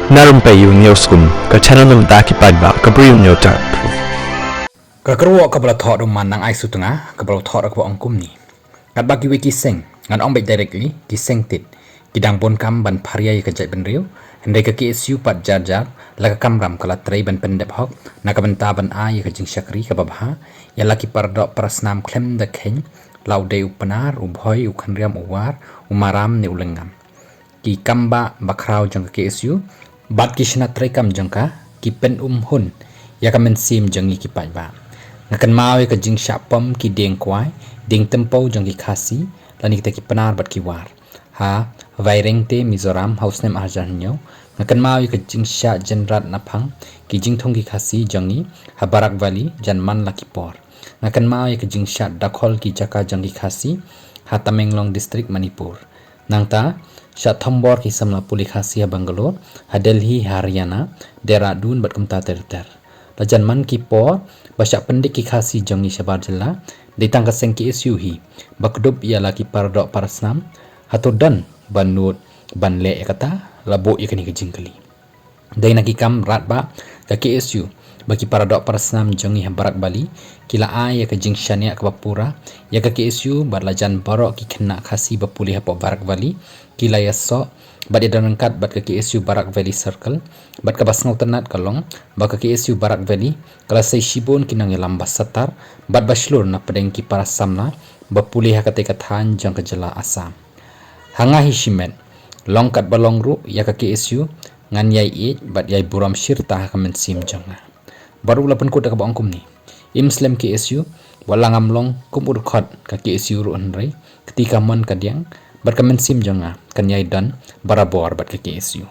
Na Rympei U ke channel nabynta ki paidbah ke Bri U Hynñiewtrep. Kakruo ka bala thot man nang ai su tanga ka bala thot ka angkum ni kat bagi wiki seng ngan ong directly ki seng tit kidang bon kam ban pharia ka jaitbynriew hende ka KSU pat jar jar la ka kam ram kala trei ban pendep hok na ka banta ban ai ka jing shakri ka babha ya la ki paradoh parasnam klem da kheng laude upanar ubhoi ukhanriam uwar umaram ne ulengam ki kamba bakrau jang ka KSU bat ki shna trei kam jang ka ki pen hun ya ka men sim jang ki paidbah ngakan mau ka jing syapam ki deng kwai deng Pynpaw jong ki Khasi lani kita ki penar bat ki war ha vaireng te Mizoram house name arjan nyo ngakan mau ka jing sya jenrat naphang ki jing thong ki Khasi jangi ha barak valley janman laki por ngakan mau ka jing sya dakhol ki jaka jong ki Khasi ha Tamenglong district Manipur nangta sya thombor ki samla puli Khasi ha Bangalore ha Delhi Haryana Dehradun bat kumta ter lajan man ki por basya pendik ki Khasi jangi shabar jela ditang ka seng KSU hi bakdub ia laki paradoh parasnam hatodan banut banle kata labo ikani ka jingkali dai naki kam ratba ka KSU bagi paradoh parasnam jangi ha barak bali kila ai ka Kyrshan ya ka bapura ya ka KSU barlajan baroh ki khenna Khasi bapuli ha barak bali kila yaso bat idan rangkat bat ka KSU Barak Valley Circle bat ka basngau tenat kalong bat ka KSU Barak Valley Khublei Shibun kinang lambas satar bat baslur na pedeng ki parasamna bapuli ha kate kathan jang ka jela Assam hanga hi shimen longkat balong ru ya ka KSU ngan yai e bat yai buram shirta ha kamen sim janga baru lapan kota ka bangkum ni imslem KSU walangam long kumur khot ka KSU ru anrai ketika mon kadiang bat kamen sim janga kan yai dan barabor bat ka KSU